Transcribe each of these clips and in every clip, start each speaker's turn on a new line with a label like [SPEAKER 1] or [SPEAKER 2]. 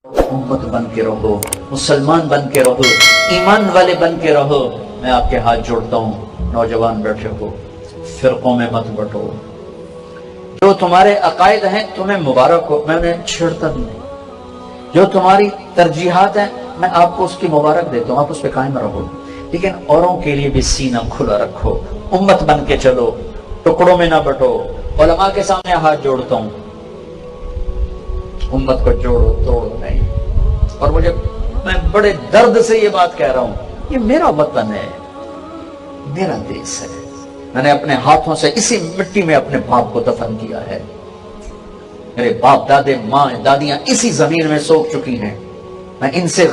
[SPEAKER 1] امت بن کے رہو، مسلمان بن کے رہو، ایمان والے بن کے رہو۔ میں آپ کے ہاتھ جوڑتا ہوں، نوجوان بیٹھے ہو، فرقوں میں مت بٹو۔ جو تمہارے عقائد ہیں تمہیں مبارک ہو، میں انہیں چھیڑتا بھی نہیں۔ جو تمہاری ترجیحات ہیں میں آپ کو اس کی مبارک دیتا ہوں، آپ اس پہ قائم رہو، لیکن اوروں کے لیے بھی سینہ کھلا رکھو، امت بن کے چلو، ٹکڑوں میں نہ بٹو۔ علماء کے سامنے ہاتھ جوڑتا ہوں، امت کو جوڑو توڑو نہیں۔ اور میں بڑے درد سے یہ بات کہہ رہا ہوں، یہ میرا وطن ہے، میرا دیش ہے، میں نے اپنے ہاتھوں سے اسی مٹی میں اپنے باپ کو دفن کیا ہے، میرے باپ دادے ماں دادیاں اسی زمین میں سوکھ چکی ہیں، میں ان سے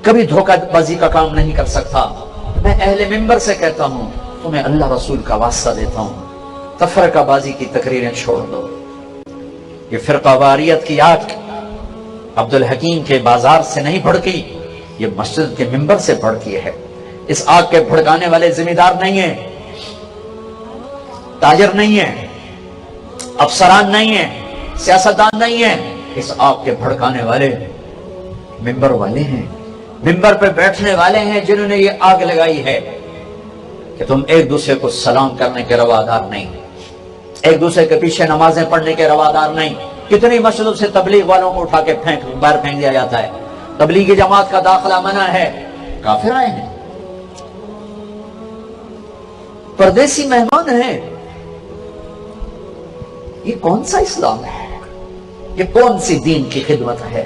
[SPEAKER 1] کبھی دھوکہ بازی کا کام نہیں کر سکتا۔ میں اہل منبر سے کہتا ہوں، تمہیں اللہ رسول کا واسطہ دیتا ہوں، تفرقہ بازی کی تقریریں چھوڑ دو۔ یہ فرقہ واریت کی آگ عبدالحکیم کے بازار سے نہیں بھڑکی، یہ مسجد کے منبر سے بھڑکی ہے۔ اس آگ کے بھڑکانے والے ذمہ دار نہیں ہیں، تاجر نہیں ہیں، افسران نہیں ہیں، سیاستدان نہیں ہیں، اس آگ کے بھڑکانے والے منبر والے ہیں، منبر پہ بیٹھنے والے ہیں جنہوں نے یہ آگ لگائی ہے کہ تم ایک دوسرے کو سلام کرنے کے روادار نہیں، ایک دوسرے کے پیچھے نمازیں پڑھنے کے روادار نہیں۔ کتنی مسجدوں سے تبلیغ والوں کو اٹھا کے باہر پھینک دیا جاتا ہے، تبلیغی جماعت کا داخلہ منع ہے، کافر آئے ہیں، پردیسی مہمان ہیں۔ یہ کون سا اسلام ہے؟ یہ کون سی دین کی خدمت ہے؟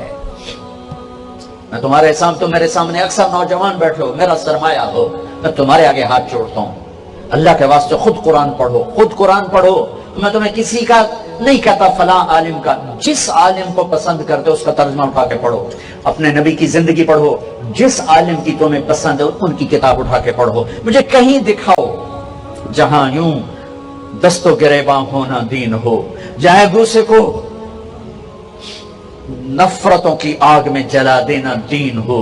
[SPEAKER 1] میں تمہارے سامنے، تم میرے سامنے اکثر نوجوان بیٹھے ہو، میرا سرمایہ ہو، میں تمہارے آگے ہاتھ جوڑتا ہوں، اللہ کے واسطے خود قرآن پڑھو، خود قرآن پڑھو۔ میں تمہیں کسی کا نہیں کہتا فلاں عالم کا، جس عالم کو پسند کرتے اس کا ترجمہ اٹھا کے پڑھو، اپنے نبی کی زندگی پڑھو، جس عالم کی تمہیں پسند ہے ان کی کتاب اٹھا کے پڑھو۔ مجھے کہیں دکھاؤ جہاں یوں دست و گریباں ہونا دین ہو، جہاں ایک دوسرے کو نفرتوں کی آگ میں جلا دینا دین ہو،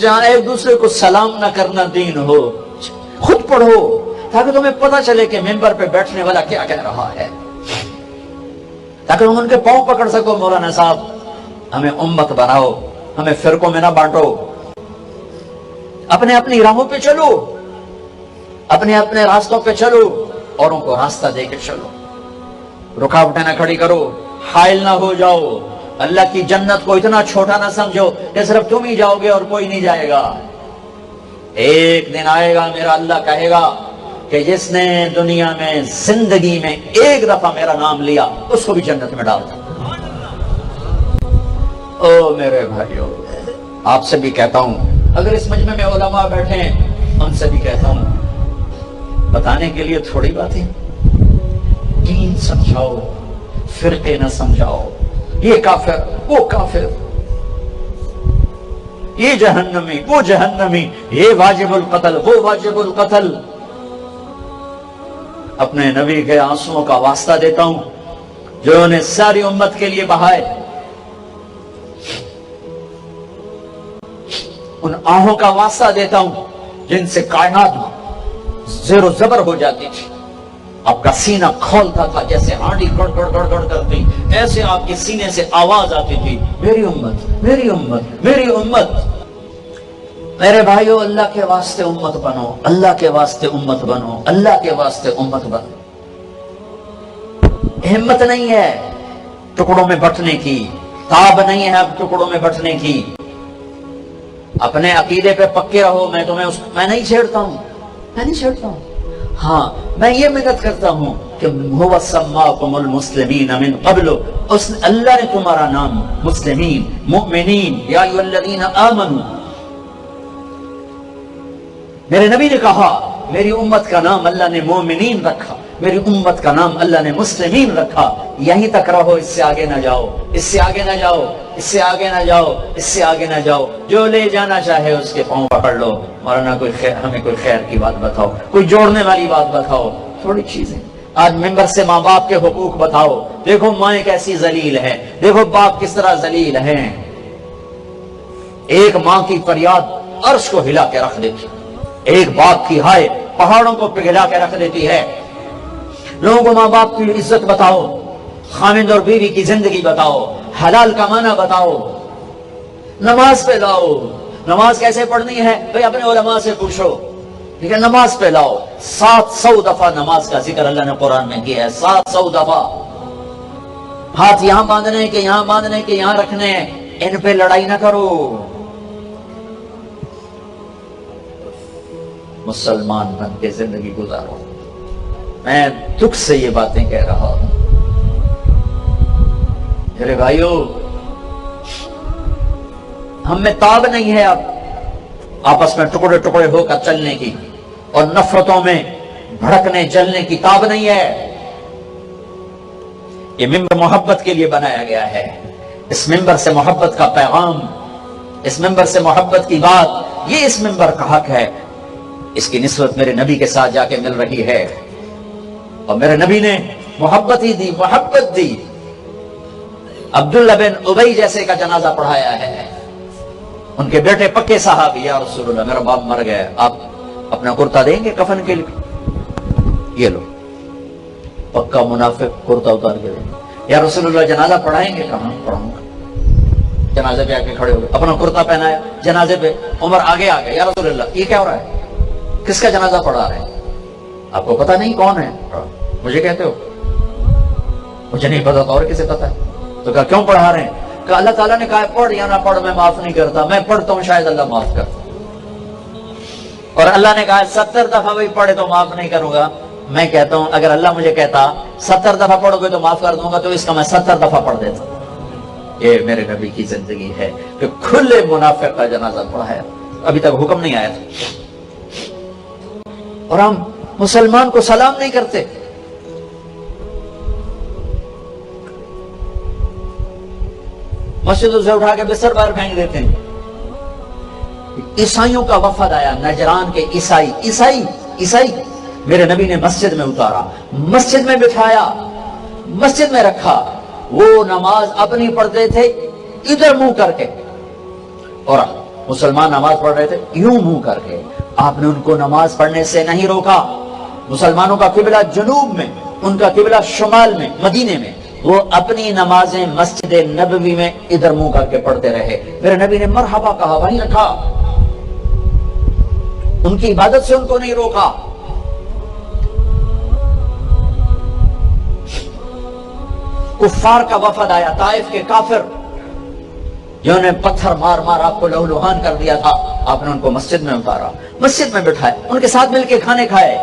[SPEAKER 1] جہاں ایک دوسرے کو سلام نہ کرنا دین ہو۔ خود پڑھو تاکہ تمہیں پتہ چلے کہ منبر پہ بیٹھنے والا کیا کہہ رہا ہے، تاکہ تم ان کے پاؤں پکڑ سکو۔ مولانا صاحب ہمیں امت بناؤ، ہمیں فرقوں میں نہ بانٹو، اپنے اپنی راہوں پہ چلو، اپنے اپنے راستوں پہ چلو، اوروں کو راستہ دے کے چلو، رکاوٹیں نہ کھڑی کرو، حائل نہ ہو جاؤ۔ اللہ کی جنت کو اتنا چھوٹا نہ سمجھو کہ صرف تم ہی جاؤ گے اور کوئی نہیں جائے گا۔ ایک دن آئے گا میرا اللہ کہے گا کہ جس نے دنیا میں زندگی میں ایک دفعہ میرا نام لیا اس کو بھی جنت میں ڈال دوں۔ او میرے بھائیو، آپ سے بھی کہتا ہوں، اگر اس مجمع میں علماء بیٹھے ہیں ان سے بھی کہتا ہوں، بتانے کے لیے تھوڑی بات ہے، دین سمجھاؤ، فرقے نہ سمجھاؤ، یہ کافر وہ کافر، یہ جہنمی وہ جہنمی، یہ واجب القتل وہ واجب القتل۔ اپنے نبی کے آنسوؤں کا واسطہ دیتا ہوں جو انہوں نے ساری امت کے لیے بہائے، ان آہوں کا واسطہ دیتا ہوں جن سے کائنات زیر و زبر ہو جاتی تھی، آپ کا سینہ کھولتا تھا جیسے ہانڈی گڑ گڑ گڑ گڑ کرتی، ایسے آپ کے سینے سے آواز آتی تھی، میری امت میری امت میری امت۔ میرے بھائیو، اللہ کے واسطے امت بنو، اللہ کے واسطے امت بنو، اللہ کے واسطے امت بنو۔ ہمت نہیں ہے ٹکڑوں میں بٹنے کی، تاب نہیں ہے اب ٹکڑوں میں بٹنے کی۔ اپنے عقیدے پہ پکے رہو، میں نہیں چھیڑتا ہوں، میں نہیں چھیڑتا ہوں۔ ہاں میں یہ محنت کرتا ہوں کہ هو سماکم المسلمین من قبل، اللہ نے تمہارا نام مسلمین، مؤمنین، یا ایھا الذین آمنوا، میرے نبی نے کہا میری امت کا نام اللہ نے مومنین رکھا، میری امت کا نام اللہ نے مسلمین رکھا۔ یہیں تک رہو، اس سے آگے نہ جاؤ، اس سے آگے نہ جاؤ، اس سے آگے نہ جاؤ، اس سے آگے نہ جاؤ۔ جو لے جانا چاہے اس کے پاؤں پکڑ لو۔ مولانا ہمیں کوئی خیر کی بات بتاؤ، کوئی جوڑنے والی بات بتاؤ، تھوڑی چیزیں۔ آج ممبر سے ماں باپ کے حقوق بتاؤ، دیکھو مائیں کیسی ذلیل ہیں، دیکھو باپ کس طرح ذلیل ہیں۔ ایک ماں کی فریاد عرش کو ہلا کے رکھ دیتی، ایک باپ کی ہائے پہاڑوں کو پگھلا کے رکھ دیتی ہے۔ لوگوں کو ماں باپ کی عزت بتاؤ، خامد اور بیوی کی زندگی بتاؤ، حلال کا معنی بتاؤ، نماز پہ لاؤ. نماز کیسے پڑھنی ہے بھئی اپنے علماء سے پوچھو، ٹھیک ہے؟ نماز پہ لاؤ. 700 دفعہ نماز کا ذکر اللہ نے قرآن میں کیا ہے، 700 دفعہ. ہاتھ یہاں باندھنے کے، یہاں باندھنے کے، یہاں رکھنے، ان پہ لڑائی نہ کرو. مسلمان بن کے زندگی گزارو. میں دکھ سے یہ باتیں کہہ رہا ہوں میرے بھائیو، ہم میں تاب نہیں ہے اب آپس میں ٹکڑے ٹکڑے ہو کر چلنے کی، اور نفرتوں میں بھڑکنے جلنے کی تاب نہیں ہے. یہ ممبر محبت کے لیے بنایا گیا ہے. اس ممبر سے محبت کا پیغام، اس ممبر سے محبت کی بات، یہ اس ممبر کا حق ہے. اس کی نسبت میرے نبی کے ساتھ جا کے مل رہی ہے، اور میرے نبی نے محبت ہی دی، محبت دی. عبداللہ بن ابی جیسے کا جنازہ پڑھایا ہے. ان کے بیٹے پکے صحابی، یا رسول اللہ میرا باپ مر گیا، آپ اپنا کرتا دیں گے کفن کے لیے؟ یہ لو، پکا منافق کرتا اتار کے دیں گے. یا رسول اللہ جنازہ پڑھائیں گے؟ کہاں پڑھاؤں گا. جنازے پہ آ کے کھڑے ہو گئے، اپنا کرتا پہنایا جنازے پہ. عمر آگے آ گئے، یا رسول اللہ یہ کیا ہو رہا ہے؟ کس کا جنازہ پڑھا رہے ہیں؟ آپ کو پتا نہیں کون ہے؟ مجھے کہتے ہو؟ مجھے نہیں پتا، اور کسے پتا ہے؟ تو کہا کیوں پڑھا رہے ہیں؟ کہ اللہ تعالیٰ نے کہا پڑھ یا نہ پڑھ میں معاف نہیں کرتا. میں پڑھتا ہوں شاید اللہ معاف کرتا، اور اللہ نے کہا 70 دفعہ بھی پڑھے تو معاف نہیں کروں گا. میں کہتا ہوں اگر اللہ مجھے کہتا 70 دفعہ پڑھو گے تو معاف کر دوں گا، تو اس کا میں 70 دفعہ پڑھ دیتا. یہ میرے نبی کی زندگی ہے کہ کھلے منافق کا جنازہ پڑھایا. ابھی تک حکم نہیں آیا تھا، اور ہم مسلمان کو سلام نہیں کرتے. مسجدوں سے اٹھا کے بستر باہر پھینک دیتے ہیں. عیسائیوں کا وفد آیا، نجران کے عیسائی میرے نبی نے مسجد میں اتارا، مسجد میں بٹھایا، مسجد میں رکھا. وہ نماز اپنی پڑھتے تھے ادھر منہ کر کے، اور مسلمان نماز پڑھ رہے تھے یوں منہ کر کے. آپ نے ان کو نماز پڑھنے سے نہیں روکا. مسلمانوں کا قبلہ جنوب میں، ان کا قبلہ شمال میں، مدینے میں. وہ اپنی نمازیں مسجد نبوی میں ادھر منہ کر کے پڑھتے رہے. میرے نبی نے مرحبا کہا، وہیں رکھا. ان کی عبادت سے ان کو نہیں روکا. کفار کا وفد آیا، طائف کے کافر جنہوں نے پتھر مار مار آپ کو لہولہان کر دیا تھا. آپ نے ان کو مسجد میں اتارا، مسجد میں بٹھائے، ان کے ساتھ مل کے کھانے کھائے.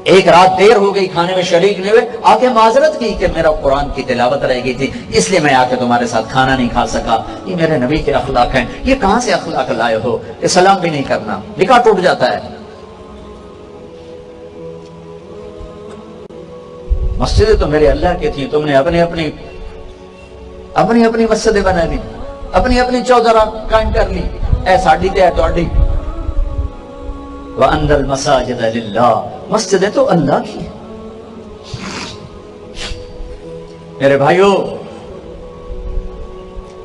[SPEAKER 1] ایک رات دیر ہو گئی، کھانے میں شریک نہیں ہوئے. آ کے معذرت کی کہ میرا قرآن کی تلاوت رہ گئی تھی، اس لیے میں آ کے تمہارے ساتھ کھانا نہیں کھا سکا. یہ میرے نبی کے اخلاق ہیں. یہ کہاں سے اخلاق لائے ہو کہ سلام بھی نہیں کرنا؟ نکاح ٹوٹ جاتا ہے. مسجدیں تو میرے اللہ کی تھی، تم نے اپنی اپنی مسجدیں بنا لی، اپنی چودرہ قائم کر لی. اے ساڈی تے اے تہاڈی. وَأَنَّ الْمَسَاجِدَ لِلَّهِ، مسجدیں تو اللہ کی ہیں. میرے بھائیو،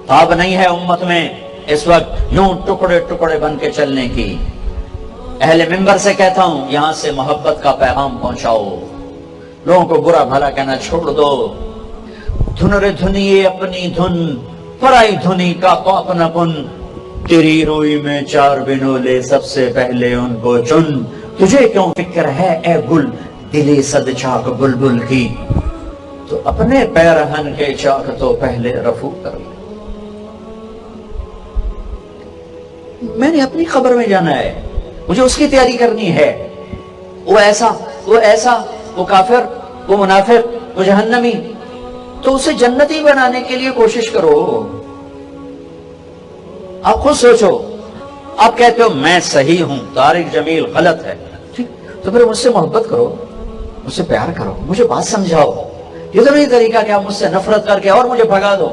[SPEAKER 1] تاب نہیں ہے امت میں اس وقت یوں ٹکڑے ٹکڑے بن کے چلنے کی. اہل منبر سے کہتا ہوں، یہاں سے محبت کا پیغام پہنچاؤ. لوگوں کو برا بھلا کہنا چھوڑ دو. دھن رے دھنیے اپنی دھن، پرائی دھنی کا اپنا کن. تیری روئی میں 4 بنولے، سب سے پہلے ان کو چن. تجھے کیوں فکر ہے اے گل، دلی صد چاک بلبل کی. تو اپنے پیرہن کے چاک تو پہلے رفو کر لے. میں نے اپنی خبر میں جانا ہے، مجھے اس کی تیاری کرنی ہے. وہ ایسا، وہ کافر، وہ منافق، وہ جہنمی، تو اسے جنتی بنانے کے لیے کوشش کرو. آپ خود سوچو. آپ کہتے ہو میں صحیح ہوں، طارق جمیل غلط ہے، ٹھیک، تو پھر مجھ سے محبت کرو، مجھ سے پیار کرو، مجھے بات سمجھاؤ. یہ تو نہیں طریقہ کہ آپ مجھ سے نفرت کر کے اور مجھے بھگا دو.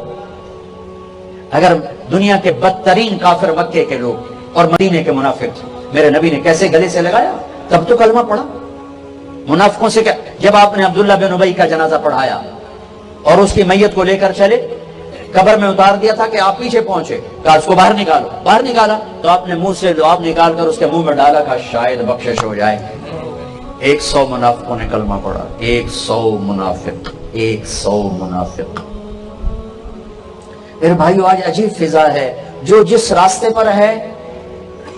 [SPEAKER 1] اگر دنیا کے بدترین کافر مکے کے لوگ اور مدینے کے منافق میرے نبی نے کیسے گلے سے لگایا، تب تو کلمہ پڑھا. منافقوں سے کیا؟ جب آپ نے عبداللہ بن ابی کا جنازہ پڑھایا اور اس کی میت کو لے کر چلے، قبر میں اتار دیا تھا کہ آپ پیچھے پہنچے، کہا اس کو باہر نکالو. باہر نکالا تو آپ نے منہ سے لعاب نکال کر اس کے منہ میں ڈالا، کہا شاید بخشش ہو جائے. 100 منافقوں نے کلمہ پڑھا. 100 منافق. میرے بھائیو آج عجیب فضا ہے، جو جس راستے پر ہے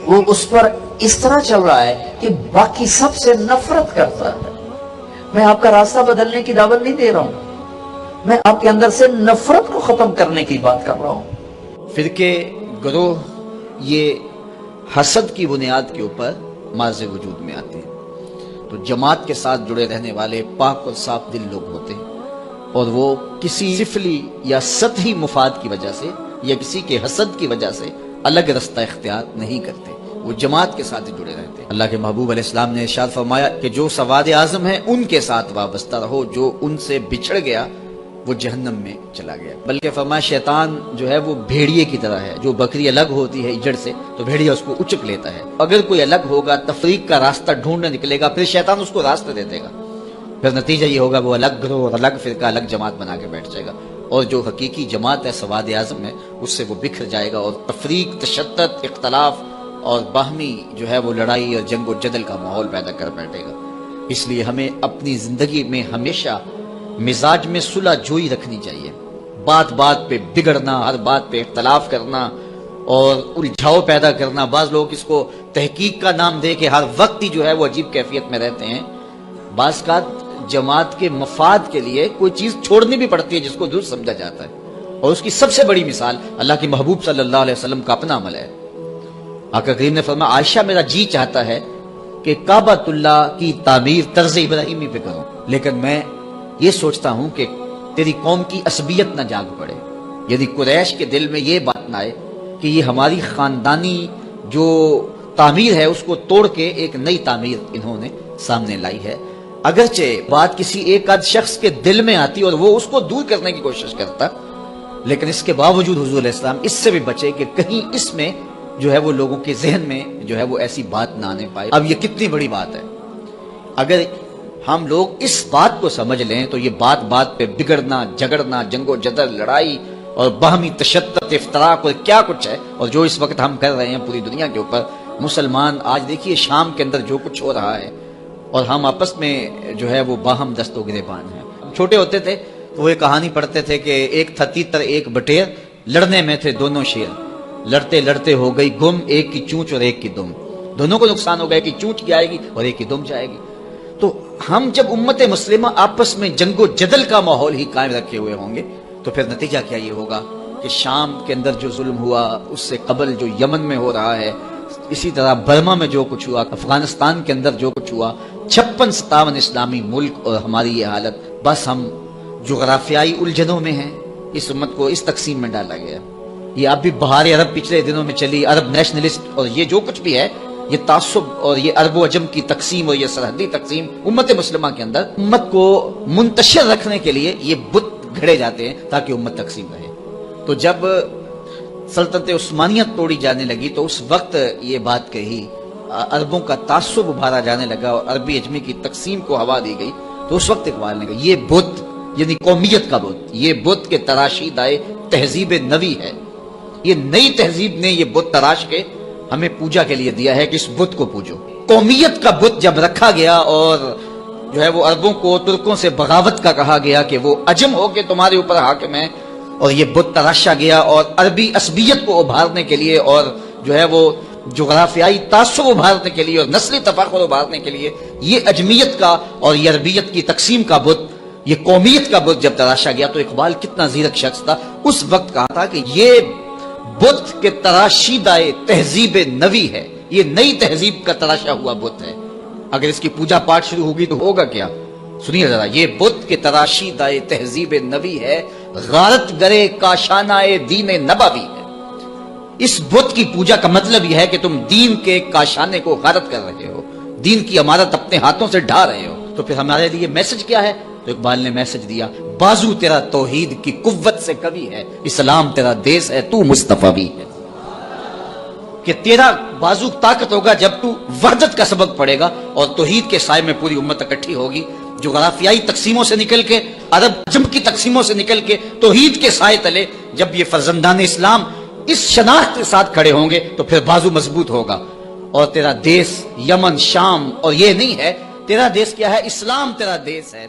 [SPEAKER 1] وہ اس پر اس طرح چل رہا ہے کہ باقی سب سے نفرت کرتا ہے۔ میں آپ کا راستہ بدلنے کی دعوت نہیں دے رہا ہوں، میں آپ کے اندر سے نفرت کو ختم کرنے کی بات کر رہا ہوں۔
[SPEAKER 2] فرقے گروہ یہ حسد کی بنیاد کے اوپر ماض وجود میں آتے ہیں، تو جماعت کے ساتھ جڑے رہنے والے پاک اور صاف دل لوگ ہوتے ہیں، اور وہ کسی سفلی یا سطحی مفاد کی وجہ سے یا کسی کے حسد کی وجہ سے الگ رستہ اختیار نہیں کرتے، وہ جماعت کے ساتھ جڑے رہتے ہیں۔ اللہ کے محبوب علیہ السلام نے ارشاد فرمایا کہ جو سواد اعظم ہیں ان کے ساتھ وابستہ رہو، جو ان سے بچھڑ گیا وہ جہنم میں چلا گیا۔ بلکہ فرمایا شیطان جو ہے وہ بھیڑیے کی طرح ہے، جو بکری الگ ہوتی ہے اجڑ سے تو بھیڑیا اس کو اچک لیتا ہے، اگر کوئی الگ ہوگا تفریق کا راستہ ڈھونڈنے نکلے گا، پھر شیطان اس کو راستہ دے دے گا، پھر نتیجہ یہ ہوگا وہ الگ گروہ اور الگ فرقہ الگ جماعت بنا کے بیٹھ جائے گا، اور جو حقیقی جماعت ہے سواد اعظم ہے اس سے وہ بکھر جائے گا، اور تفریق، تشدد، اختلاف اور باہمی جو ہے وہ لڑائی اور جنگ و جدل کا ماحول پیدا کر بیٹھے گا۔ اس لیے ہمیں اپنی زندگی میں ہمیشہ مزاج میں صلح جوئی رکھنی چاہیے، بات بات پہ بگڑنا، ہر بات پہ اختلاف کرنا اور الجھاؤ پیدا کرنا، بعض لوگ اس کو تحقیق کا نام دے کے ہر وقت ہی جو ہے وہ عجیب کیفیت میں رہتے ہیں۔ بعض کا جماعت کے مفاد کے لیے کوئی چیز چھوڑنی بھی پڑتی ہے جس کو درست سمجھا جاتا ہے، اور اس کی سب سے بڑی مثال اللہ کے محبوب صلی اللہ علیہ وسلم کا اپنا عمل ہے۔ آقا کریم نے فرمایا عائشہ میرا جی چاہتا ہے کہ کعبۃ اللہ کی تعمیر طرز ابراہیمی پہ کروں، لیکن میں یہ سوچتا ہوں کہ تیری قوم کی عصبیت نہ جاگ پڑے، یعنی قریش کے دل میں یہ بات نہ آئے کہ یہ ہماری خاندانی جو تعمیر ہے اس کو توڑ کے ایک نئی تعمیر انہوں نے سامنے لائی ہے۔ اگرچہ بات کسی ایک آدھ شخص کے دل میں آتی اور وہ اس کو دور کرنے کی کوشش کرتا، لیکن اس کے باوجود حضور علیہ السلام اس سے بھی بچے کہ کہیں اس میں جو ہے وہ لوگوں کے ذہن میں جو ہے وہ ایسی بات نہ آنے پائے۔ اب یہ کتنی بڑی بات ہے، اگر ہم لوگ اس بات کو سمجھ لیں تو یہ بات بات پہ بگڑنا، جھگڑنا، جنگ و جدل، لڑائی اور باہمی تشدد، افتراق اور کیا کچھ ہے، اور جو اس وقت ہم کر رہے ہیں پوری دنیا کے اوپر، مسلمان آج دیکھیے شام کے اندر جو کچھ ہو رہا ہے، اور ہم آپس میں جو ہے وہ باہم دست و گریبان ہیں۔ چھوٹے ہوتے تھے تو وہ ایک کہانی پڑھتے تھے کہ ایک تھا تیتر ایک بٹیر، لڑنے میں تھے دونوں شیر، لڑتے لڑتے ہو گئی گم، ایک کی چونچ اور ایک کی دم، دونوں کو نقصان ہو گیا، ایک کی چونچ جائے گی اور ایک کی دم جائے گی۔ تو ہم جب امت مسلمہ آپس میں جنگ و جدل کا ماحول ہی قائم رکھے ہوئے ہوں گے تو پھر نتیجہ کیا یہ ہوگا کہ شام کے اندر جو ظلم ہوا، اس سے قبل جو یمن میں ہو رہا ہے، اسی طرح برما میں جو کچھ ہوا، افغانستان کے اندر جو کچھ ہوا، 56-57 اسلامی ملک اور ہماری یہ حالت، بس ہم جغرافیائی الجھنوں میں ہیں۔ اس امت کو اس تقسیم میں ڈالا گیا۔ یہ اب بھی بہار عرب پچھلے دنوں میں چلی، عرب نیشنلسٹ اور یہ جو کچھ بھی ہے، یہ تعصب اور یہ عرب و عجم کی تقسیم اور یہ سرحدی تقسیم امت مسلمہ کے اندر امت کو منتشر رکھنے کے لیے یہ بت گھڑے جاتے ہیں تاکہ امت تقسیم رہے۔ تو جب سلطنت عثمانیت توڑی جانے لگی تو اس وقت یہ بات کہی، عربوں کا تعصب ابھارا جانے لگا اور عربی اجمی کی تقسیم کو ہوا دی گئی، تو اس وقت اقبال نے کہا یہ بت یعنی قومیت کا بت، یہ بت کے تراشی دائے تہذیب نوی ہے، یہ نئی تہذیب نے یہ بت تراش کے ہمیں پوجا کے لیے دیا ہے کہ اس بت کو پوجو۔ قومیت کا بت جب رکھا گیا اور جو ہے وہ عربوں کو ترکوں سے بغاوت کا کہا گیا کہ وہ عجم ہو کے تمہارے اوپر حاکم ہے، اور یہ بت تراشا گیا اور عربی عصبیت کو ابھارنے کے لیے اور جو ہے وہ جغرافیائی تعصب ابھارنے کے لیے اور نسلی تفاخر ابھارنے کے لیے یہ اجمیت کا اور یہ عربیت کی تقسیم کا بت، یہ قومیت کا بت جب تراشا گیا تو اقبال کتنا زیرک شخص تھا، اس وقت کہا تھا کہ یہ بت کے تراشیدہ تہذیب نوی ہے، یہ نئی تہذیب کا تراشا ہوا بت ہے، اگر اس کی پوجا پاٹ شروع ہوگی تو ہوگا کیا؟ سنیے ذرا، یہ بت کے تراشیدہ تہذیب نوی ہے، غارت گرے کاشانہ دین نبوی ہے۔ اس بت کی پوجا کا مطلب یہ ہے کہ تم دین کے کاشانے کو غارت کر رہے ہو، دین کی عمارت اپنے ہاتھوں سے ڈھا رہے ہو۔ تو پھر ہمارے لیے میسج کیا ہے؟ تو اقبال نے میسج دیا، بازو تیرا توحید کی قوت سے کبھی ہے، اسلام تیرا دیس ہے، تو مصطفی بھی ہے۔ کہ تیرا بازو طاقت ہوگا جب تو وحدت کا سبق پڑھے گا اور توحید کے سائے میں پوری امت اکٹھی ہوگی، جغرافیائی تقسیموں سے نکل کے، عرب عجم کی تقسیموں سے نکل کے توحید کے سائے تلے جب یہ فرزندان اسلام اس شناخت کے ساتھ کھڑے ہوں گے تو پھر بازو مضبوط ہوگا، اور تیرا دیس یمن، شام اور یہ نہیں ہے، تیرا دیس کیا ہے؟ اسلام تیرا دیس ہے،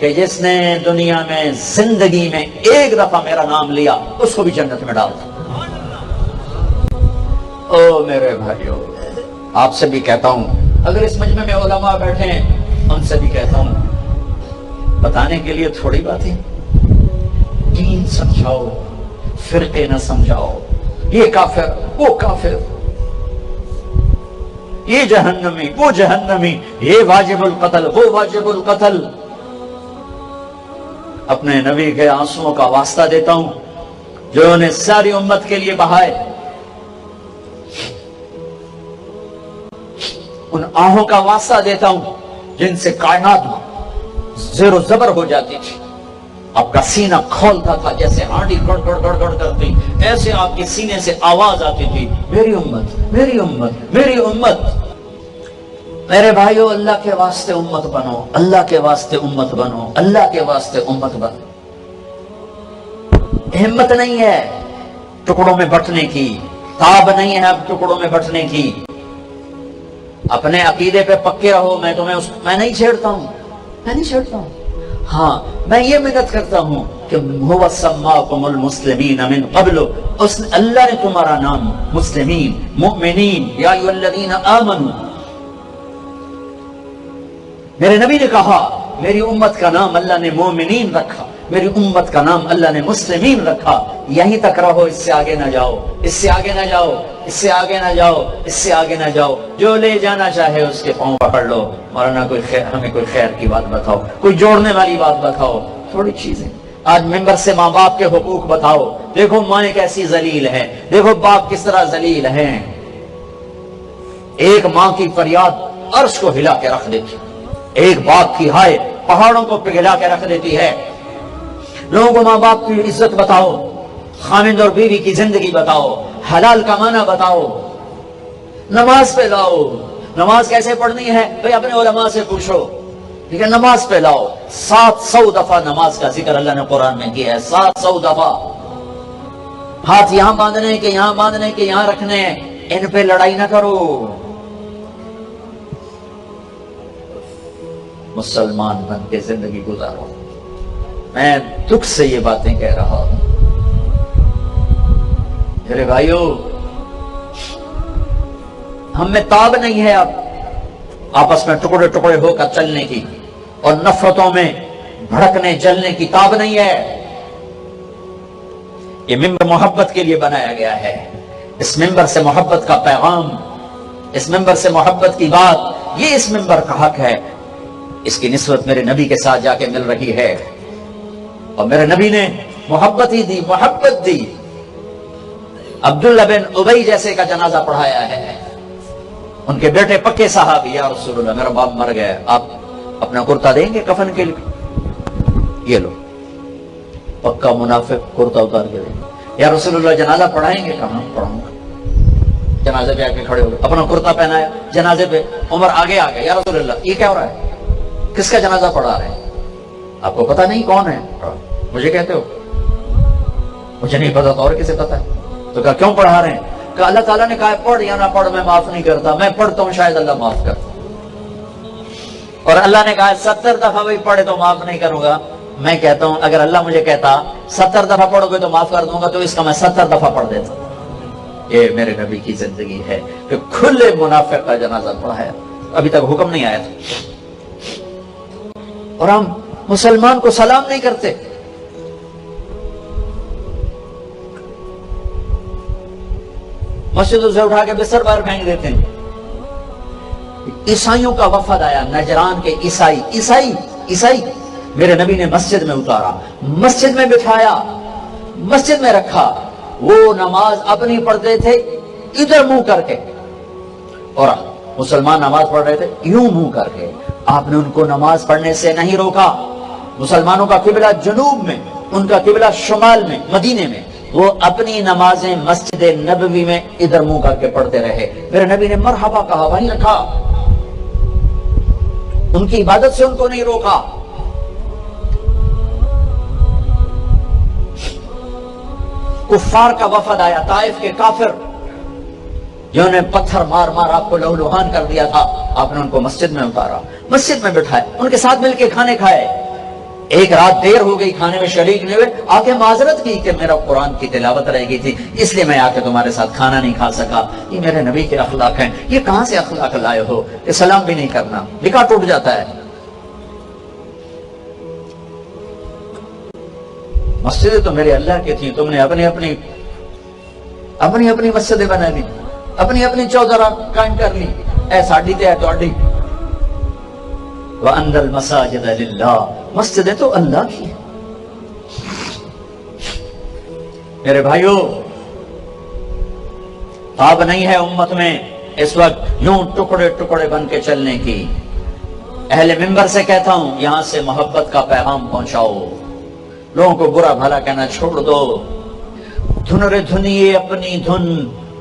[SPEAKER 1] کہ جس نے دنیا میں زندگی میں ایک دفعہ میرا نام لیا اس کو بھی جنت میں ڈال دو۔ او میرے بھائیو، آپ سے بھی کہتا ہوں، اگر اس مجمع میں علماء بیٹھے ہیں ان سے بھی کہتا ہوں، بتانے کے لیے تھوڑی بات ہے، دین سمجھاؤ، فرقے نہ سمجھاؤ، یہ کافر وہ کافر، یہ جہنمی وہ جہنمی، یہ واجب القتل وہ واجب القتل۔ اپنے نبی کے آنسوؤں کا واسطہ دیتا ہوں جو انہوں نے ساری امت کے لیے بہائے، ان آہوں کا واسطہ دیتا ہوں جن سے کائنات زیر و زبر ہو جاتی تھی، آپ کا سینہ کھولتا تھا جیسے ہانڈی گڑ گڑ گڑ گڑ کرتی، ایسے آپ کے سینے سے آواز آتی تھی، میری امت میری امت میری امت۔ میرے بھائیو، اللہ کے واسطے امت بنو، اللہ کے واسطے امت بنو، اللہ کے واسطے امت بنو۔ ہمت نہیں ہے ٹکڑوں میں بٹنے کی، تاب نہیں ہے اب ٹکڑوں میں بٹنے کی۔ اپنے عقیدے پہ پکے رہو، میں نہیں چھیڑتا ہوں، میں نہیں چھیڑتا ہوں۔ ہاں، میں یہ منت کرتا ہوں کہ هو سماکم المسلمین من قبل، اللہ نے تمہارا نام مسلمین، مؤمنین، یا ایھا الذین آمنوا، میرے نبی نے کہا میری امت کا نام اللہ نے مومنین رکھا، میری امت کا نام اللہ نے مسلمین رکھا۔ یہیں تک رہو، اس سے آگے نہ جاؤ، اس سے آگے نہ جاؤ، اس سے آگے نہ جاؤ، اس سے آگے نہ جاؤ۔ جو لے جانا چاہے اس کے پاؤں پکڑ لو، مولانا ہمیں کوئی خیر کی بات بتاؤ، کوئی جوڑنے والی بات بتاؤ، تھوڑی چیزیں۔ آج ممبر سے ماں باپ کے حقوق بتاؤ، دیکھو مائیں کیسی ذلیل ہیں، دیکھو باپ کس طرح ذلیل ہیں۔ ایک ماں کی فریاد عرش کو ہلا کے رکھ دیتی، ایک باپ کی ہائے پہاڑوں کو پگھلا کے رکھ دیتی ہے۔ لوگوں کو ماں باپ کی عزت بتاؤ، خامند اور بیوی کی زندگی بتاؤ، حلال کا معنی بتاؤ، نماز پہ لاؤ۔ نماز کیسے پڑھنی ہے بھئی اپنے علماء سے پوچھو، ٹھیک ہے؟ نماز پہ لاؤ۔ 700 دفعہ نماز کا ذکر اللہ نے قرآن میں کیا ہے، 700 دفعہ۔ ہاتھ یہاں باندھنے کے، یہاں باندھنے کے، یہاں رکھنے، ان پہ لڑائی نہ کرو۔ مسلمان بن کے زندگی گزارو۔ میں دکھ سے یہ باتیں کہہ رہا ہوں میرے بھائیو، ہم میں تاب نہیں ہے اب آپس میں ٹکڑے ٹکڑے ہو کر چلنے کی، اور نفرتوں میں بھڑکنے جلنے کی تاب نہیں ہے۔ یہ ممبر محبت کے لیے بنایا گیا ہے، اس ممبر سے محبت کا پیغام، اس ممبر سے محبت کی بات، یہ اس ممبر کا حق ہے۔ اس کی نسبت میرے نبی کے ساتھ جا کے مل رہی ہے، اور میرے نبی نے محبت ہی دی، محبت دی۔ عبداللہ بن ابی جیسے کا جنازہ پڑھایا ہے، ان کے بیٹے پکے صحابی، یا رسول اللہ میرا باپ مر گیا، آپ اپنا کرتا دیں گے کفن کے لیے؟ یہ لو، پکا منافق کرتا اتار کے دیں گے۔ یا رسول اللہ جنازہ پڑھائیں گے؟ کہاں پڑھاؤں گا۔ جنازے پہ آ کے کھڑے ہو گئے، اپنا کرتا پہنایا، جنازے پہ عمر آگے آ گیا، یا رسول اللہ یہ کیا ہو رہا ہے؟ کس کا جنازہ پڑھا رہے ہیں؟ آپ کو پتہ نہیں کون ہے؟ مجھے کہتے ہو مجھے نہیں پتا، اور کسے پتا ہے؟ تو کہا کیوں پڑھا رہے ہیں؟ کہا اللہ تعالیٰ نے کہا پڑھ یا نہ پڑھ میں معاف نہیں کرتا، میں پڑھتا ہوں شاید اللہ معاف کرتا، اور اللہ نے کہا 70 دفعہ بھی پڑھے تو معاف نہیں کروں گا۔ میں کہتا ہوں اگر اللہ مجھے کہتا 70 دفعہ پڑھو گے تو معاف کر دوں گا، تو اس کا میں 70 دفعہ پڑھ دیتا۔ یہ میرے نبی کی زندگی ہے کہ کھلے منافق کا جنازہ پڑھایا، ابھی تک حکم نہیں آیا تھا، اور ہم مسلمان کو سلام نہیں کرتے۔ مسجدوں سے اٹھا کے بستر باہر پھینک دیتے ہیں۔ عیسائیوں کا وفد آیا، نجران کے عیسائی میرے نبی نے مسجد میں اتارا، مسجد میں بٹھایا، مسجد میں رکھا۔ وہ نماز اپنی پڑھتے تھے ادھر منہ کر کے، اور مسلمان نماز پڑھ رہے تھے یوں منہ کر کے۔ آپ نے ان کو نماز پڑھنے سے نہیں روکا۔ مسلمانوں کا قبلہ جنوب میں، ان کا قبلہ شمال میں، مدینے میں، وہ اپنی نمازیں مسجد نبوی میں ادھر منہ کر کے پڑھتے رہے۔ میرے نبی نے مرحبا کہا، وہیں رکھا، ان کی عبادت سے ان کو نہیں روکا۔ کفار کا وفد آیا، طائف کے کافر جنہوں نے پتھر مار مار آپ کو لہولہان کر دیا تھا، آپ نے ان کو مسجد میں اتارا، مسجد میں بٹھائے، ان کے ساتھ مل کے کھانے کھائے۔ ایک رات دیر ہو گئی کھانے میں شریک نہیں ہوئے, آ کے معذرت کی کہ میرا قرآن کی تلاوت رہ گئی تھی اس لیے میں آ کے تمہارے ساتھ کھانا نہیں کھا سکا. یہ میرے نبی کے اخلاق ہیں. یہ کہاں سے اخلاق لائے ہو کہ سلام بھی نہیں کرنا, نکاح ٹوٹ جاتا ہے. مسجدیں تو میرے اللہ کی تھی, تم نے اپنی اپنی مسجدیں بنا لی, اپنی چوترا قائم کر لی. اے ساڈی تے ہے تہاڈی. وَأَنَّ الْمَسَاجِدَ لِلَّهِ, مسجدیں تو اللہ کی ہیں. میرے بھائیوں, اب نہیں ہے امت میں اس وقت یوں ٹکڑے ٹکڑے بن کے چلنے کی. اہل منبر سے کہتا ہوں, یہاں سے محبت کا پیغام پہنچاؤ. لوگوں کو برا بھلا کہنا چھوڑ دو. دھن رے دھنیے اپنی دھن,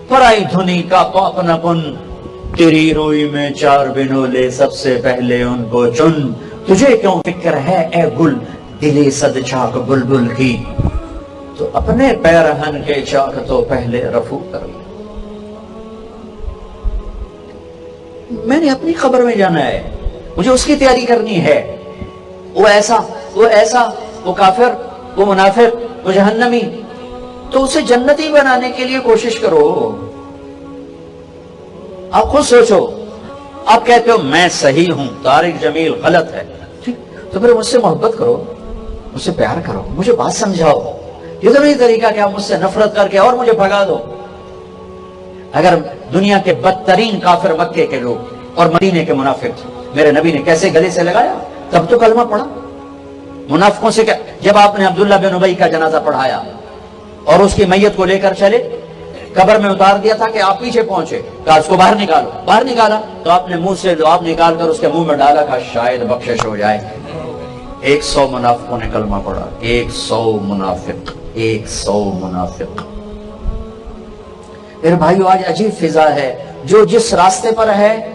[SPEAKER 1] پرائی دھنی کا پاپ نہ کن. تیری روئی میں چار بنولے, سب سے پہلے ان کو چن. تجھے کیوں فکر ہے اے گل, دلی صد چاک بلبل کی. تو اپنے پیرہن کے چاک تو پہلے رفو کر لے. میں نے اپنی خبر میں جانا ہے, مجھے اس کی تیاری کرنی ہے. وہ ایسا وہ کافر, وہ منافق, وہ جہنمی, تو اسے جنتی بنانے کے لیے کوشش کرو. آپ خود سوچو. آپ کہتے ہو میں صحیح ہوں, طارق جمیل غلط ہے, ٹھیک, تو پھر مجھ سے محبت کرو, مجھ سے پیار کرو, مجھے بات سمجھاؤ. یہ تو نہیں طریقہ کہ آپ مجھ سے نفرت کر کے اور مجھے بھگا دو. اگر دنیا کے بدترین کافر مکے کے لوگ اور مدینے کے منافق میرے نبی نے کیسے گلے سے لگایا, تب تو کلمہ پڑھا. منافقوں سے کیا, جب آپ نے عبداللہ بن ابی کا جنازہ پڑھایا اور اس کی میت کو لے کر چلے, قبر میں اتار دیا تھا کہ آپ پیچھے پہنچے, کہا اس کو باہر نکالو. باہر نکالا تو آپ نے منہ سے لعاب نکال کر اس کے منہ میں ڈالا, کہا شاید بخشش ہو جائے. 100 منافقوں نے کلمہ پڑھا. 100 منافق. میرے بھائیو, آج عجیب فضا ہے. جو جس راستے پر ہے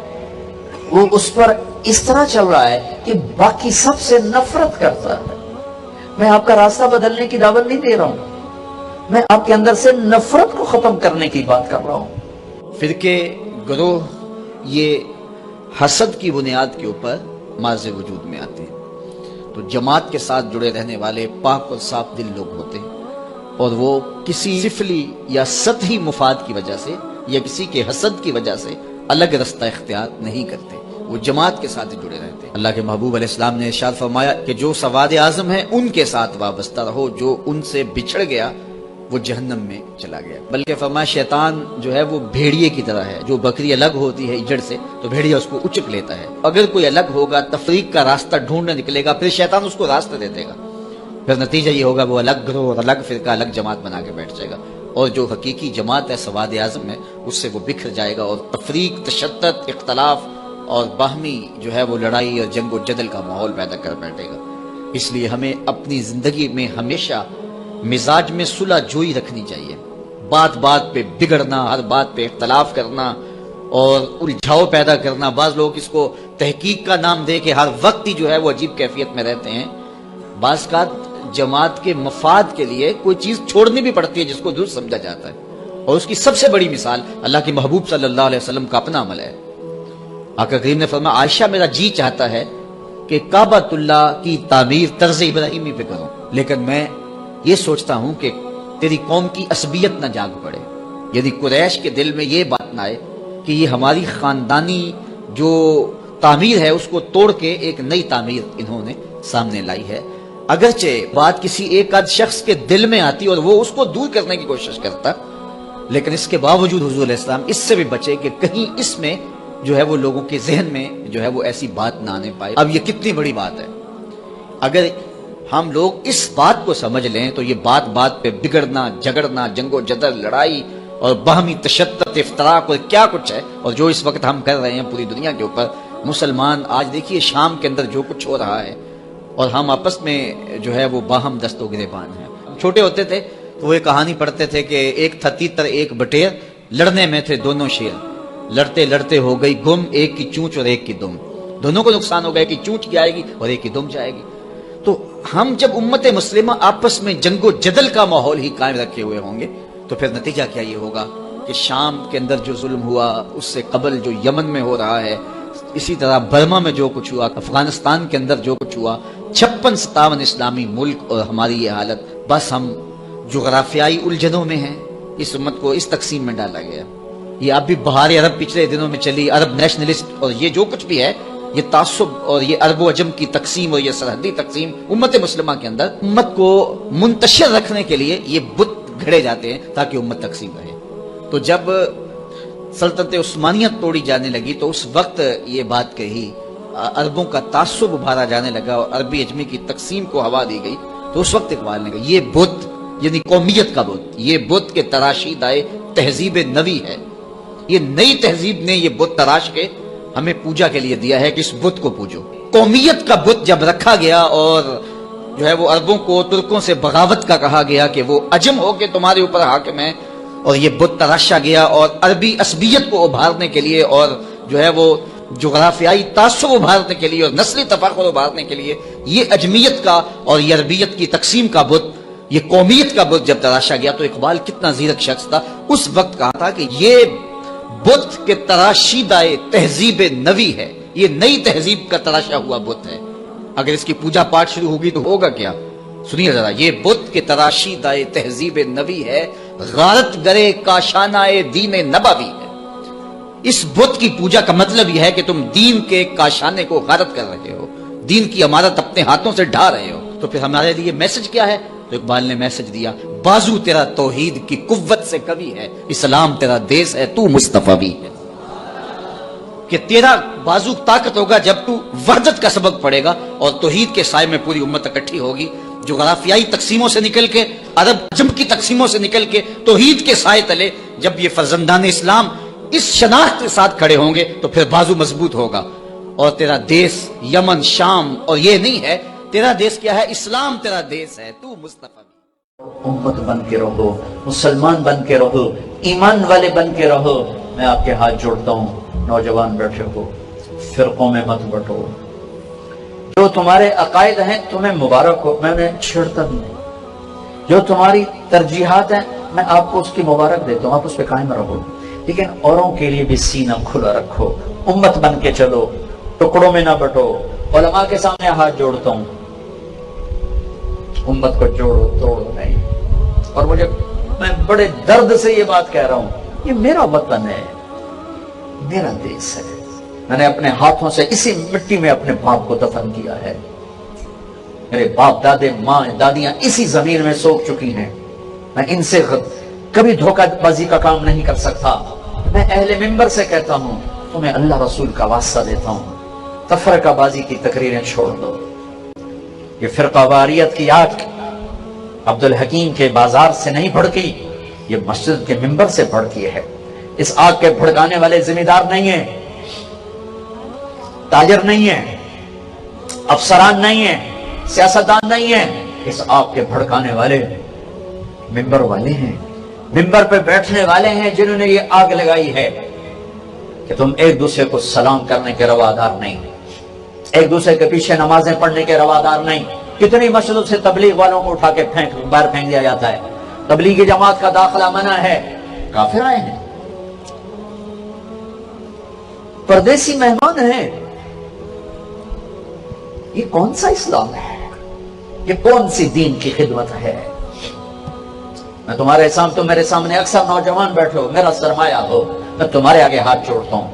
[SPEAKER 1] وہ اس پر اس طرح چل رہا ہے کہ باقی سب سے نفرت کرتا ہے. میں آپ کا راستہ بدلنے کی دعوت نہیں دے رہا ہوں, میں آپ کے اندر سے نفرت کو ختم کرنے کی بات کر رہا ہوں.
[SPEAKER 2] فرقے گروہ یہ حسد کی بنیاد کے اوپر ماض وجود میں آتے ہیں. تو جماعت کے ساتھ جڑے رہنے والے پاک اور صاف دل لوگ ہوتے ہیں, اور وہ کسی سفلی یا سطحی مفاد کی وجہ سے یا کسی کے حسد کی وجہ سے الگ رستہ اختیار نہیں کرتے, وہ جماعت کے ساتھ جڑے رہتے ہیں. اللہ کے محبوب علیہ السلام نے ارشاد فرمایا کہ جو سواد اعظم ہیں ان کے ساتھ وابستہ رہو, جو ان سے بچھڑ گیا وہ جہنم میں چلا گیا. بلکہ فرمایا شیطان جو ہے وہ بھیڑیے کی طرح ہے, جو بکری الگ ہوتی ہے اجڑ سے تو بھیڑیا اس کو اچک لیتا ہے. اگر کوئی الگ ہوگا, تفریق کا راستہ ڈھونڈنے نکلے گا, پھر شیطان اس کو راستہ دے دے گا, پھر نتیجہ یہ ہوگا وہ الگ گروہ اور الگ فرقہ, الگ جماعت بنا کے بیٹھ جائے گا. اور جو حقیقی جماعت ہے, سواد اعظم ہے, اس سے وہ بکھر جائے گا اور تفریق, تشدد, اختلاف اور باہمی جو ہے وہ لڑائی اور جنگ و جدل کا ماحول پیدا کر بیٹھے گا. اس لیے ہمیں اپنی زندگی میں ہمیشہ مزاج میں صلح جوئی رکھنی چاہیے. بات بات پہ بگڑنا, ہر بات پہ اختلاف کرنا اور الجھاؤ پیدا کرنا. بعض لوگ اس کو تحقیق کا نام دے کے ہر وقت ہی جو ہے وہ عجیب کیفیت میں رہتے ہیں. بعض کا جماعت کے مفاد کے لیے کوئی چیز چھوڑنی بھی پڑتی ہے جس کو درست سمجھا جاتا ہے, اور اس کی سب سے بڑی مثال اللہ کے محبوب صلی اللہ علیہ وسلم کا اپنا عمل ہے. آقا کریم نے فرمایا عائشہ میرا جی چاہتا ہے کہ کعبۃ اللہ کی تعمیر طرز ابراہیمی پہ کروں, لیکن میں یہ سوچتا ہوں کہ تیری قوم کی عصبیت نہ جاگ پڑے, یعنی قریش کے دل میں یہ بات نہ آئے کہ یہ ہماری خاندانی جو تعمیر ہے اس کو توڑ کے ایک نئی تعمیر انہوں نے سامنے لائی ہے. اگرچہ بات کسی ایک آدھ شخص کے دل میں آتی اور وہ اس کو دور کرنے کی کوشش کرتا, لیکن اس کے باوجود حضور علیہ السلام اس سے بھی بچے کہ کہیں اس میں جو ہے وہ لوگوں کے ذہن میں جو ہے وہ ایسی بات نہ آنے پائے. اب یہ کتنی بڑی بات ہے. اگر ہم لوگ اس بات کو سمجھ لیں تو یہ بات بات پہ بگڑنا, جھگڑنا, جنگ و جدل, لڑائی اور باہمی تشدد, افتراق اور کیا کچھ ہے, اور جو اس وقت ہم کر رہے ہیں پوری دنیا کے اوپر. مسلمان آج دیکھیے شام کے اندر جو کچھ ہو رہا ہے, اور ہم آپس میں جو ہے وہ باہم دست و گریبان ہیں. ہم چھوٹے ہوتے تھے تو وہ ایک کہانی پڑھتے تھے کہ ایک تھا تیتر ایک بٹیر, لڑنے میں تھے دونوں شیر, لڑتے لڑتے ہو گئی گم, ایک کی چونچ اور ایک کی دم. دونوں کو نقصان ہو گیا, کہ چونچ جائے گی اور ایک کی دم جائے گی. تو ہم جب امت مسلمہ آپس میں جنگ و جدل کا ماحول ہی قائم رکھے ہوئے ہوں گے تو پھر نتیجہ کیا یہ ہوگا کہ شام کے اندر جو ظلم ہوا, اس سے قبل جو یمن میں ہو رہا ہے, اسی طرح برما میں جو کچھ ہوا، افغانستان کے اندر جو کچھ ہوا، 56-57 اسلامی ملک اور ہماری یہ حالت، بس ہم جغرافیائی الجھنوں میں ہیں۔ اس امت کو اس تقسیم میں ڈالا گیا۔ یہ اب بھی بہار عرب پچھلے دنوں میں چلی، عرب نیشنلسٹ اور یہ جو کچھ بھی ہے، یہ تعصب اور یہ عرب و عجم کی تقسیم اور یہ سرحدی تقسیم امت مسلمہ کے اندر، امت کو منتشر رکھنے کے لیے یہ بت گھڑے جاتے ہیں تاکہ امت تقسیم رہے۔ تو جب سلطنت عثمانیہ توڑی جانے لگی تو اس وقت یہ بات کہی، عربوں کا تعصب ابھارا جانے لگا اور عربی عجمی کی تقسیم کو ہوا دی گئی، تو اس وقت اقبال نے کہا یہ بت یعنی قومیت کا بت، یہ بت کے تراشیدہ تہذیب نوی ہے۔ یہ نئی تہذیب نے یہ بت تراش کے ہمیں پوجا کے لیے دیا ہے کہ اس بت کو پوجو۔ قومیت کا بت جب رکھا گیا اور جو ہے وہ عربوں کو ترکوں سے بغاوت کا کہا گیا کہ وہ عجم ہو کے تمہارے اوپر حاکم ہے، اور یہ بت تراشا گیا اور عربی عصبیت کو ابھارنے کے لیے اور جو ہے وہ جغرافیائی تعصب ابھارنے کے لیے اور نسلی تفاخر ابھارنے کے لیے یہ عجمیت کا اور یہ عربیت کی تقسیم کا بت، یہ قومیت کا بت جب تراشا گیا تو اقبال کتنا زیرک شخص تھا، اس وقت کہا تھا کہ یہ بت کے تراشیدہ تہذیب نوی ہے، یہ نئی تہذیب کا تراشا ہوا بت ہے۔ اگر اس کی پوجا پاٹ شروع ہوگی تو ہوگا کیا؟ سنیے ذرا، یہ بت کے تراشیدہ تہذیب نوی ہے، غارت گرے کاشانہ دین نبوی ہے۔ اس بت کی پوجا کا مطلب یہ ہے کہ تم دین کے کاشانے کو غارت کر رہے ہو، دین کی عمارت اپنے ہاتھوں سے ڈھا رہے ہو۔ تو پھر ہمارے لیے میسج کیا ہے؟ تو اقبال نے میسج دیا، بازو تیرا توحید کی قوت سے کبھی ہے، اسلام تیرا دیس ہے، تو مصطفی بھی ہے۔ کہ تیرا بازو طاقت ہوگا جب تو وحدت کا سبق پڑھے گا اور توحید کے سائے میں پوری امت اکٹھی ہوگی۔ جغرافیائی تقسیموں سے نکل کے، عرب عجم کی تقسیموں سے نکل کے توحید کے سائے تلے جب یہ فرزندان اسلام اس شناخت کے ساتھ کھڑے ہوں گے تو پھر بازو مضبوط ہوگا، اور تیرا دیس یمن، شام اور یہ نہیں ہے، تیرا دیس کیا ہے؟ اسلام تیرا دیس ہے، تو مصطفی۔
[SPEAKER 1] امت بن کے رہو، مسلمان بن کے رہو، ایمان والے بن کے رہو۔ میں آپ کے ہاتھ جوڑتا ہوں، نوجوان بیٹھے ہو، فرقوں میں مت بٹو۔ جو تمہارے عقائد ہیں تمہیں مبارک ہو، میں انہیں چھیڑتا بھی نہیں۔ جو تمہاری ترجیحات ہیں میں آپ کو اس کی مبارک دیتا ہوں، آپ اس پہ قائم رہو، لیکن اوروں کے لیے بھی سینہ کھلا رکھو، امت بن کے چلو، ٹکڑوں میں نہ بٹو۔ علماء کے سامنے ہاتھ جوڑتا ہوں، امت کو جوڑو توڑو نہیں۔ اور میں بڑے درد سے یہ بات کہہ رہا ہوں، یہ میرا وطن ہے، میرا دیس ہے، میں نے اپنے ہاتھوں سے اسی مٹی میں اپنے باپ کو دفن کیا ہے، میرے باپ دادے ماں دادیاں اسی زمین میں سوکھ چکی ہیں، میں ان سے کبھی دھوکہ بازی کا کام نہیں کر سکتا۔ میں اہل منبر سے کہتا ہوں، تمہیں اللہ رسول کا واسطہ دیتا ہوں، تفرقہ بازی کی تقریریں چھوڑ دو۔ یہ فرقہ واریت کی آگ عبدالحکیم کے بازار سے نہیں بھڑکی، یہ مسجد کے منبر سے بھڑکی ہے۔ اس آگ کے بھڑکانے والے ذمہ دار نہیں ہیں، تاجر نہیں ہیں، افسران نہیں ہیں، سیاستدان نہیں ہیں، اس آگ کے بھڑکانے والے منبر والے ہیں، منبر پہ بیٹھنے والے ہیں جنہوں نے یہ آگ لگائی ہے کہ تم ایک دوسرے کو سلام کرنے کے روادار نہیں، ایک دوسرے کے پیچھے نمازیں پڑھنے کے روادار نہیں۔ کتنی مسجدوں سے تبلیغ والوں کو اٹھا کے باہر پھینک دیا جاتا ہے، تبلیغی جماعت کا داخلہ منع ہے، کافر آئے ہیں، پردیسی مہمان ہیں۔ یہ کون سا اسلام ہے؟ یہ کون سی دین کی خدمت ہے؟ میں تمہارے سامنے، تم میرے سامنے اکثر نوجوان بیٹھے ہو، میرا سرمایہ ہو، میں تمہارے آگے ہاتھ جوڑتا ہوں،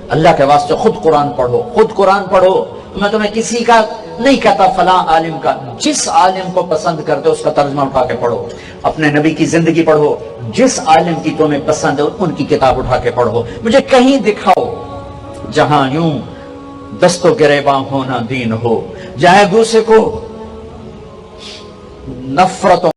[SPEAKER 1] اللہ کے واسطے خود قرآن پڑھو، خود قرآن پڑھو۔ میں تمہیں کسی کا نہیں کہتا فلاں عالم کا، جس عالم کو پسند کرتے اس کا ترجمہ اٹھا کے پڑھو، اپنے نبی کی زندگی پڑھو، جس عالم کی تمہیں پسند ہے ان کی کتاب اٹھا کے پڑھو۔ مجھے کہیں دکھاؤ جہاں یوں دست و گریباں ہونا دین ہو، جہاں دوسرے کو نفرتوں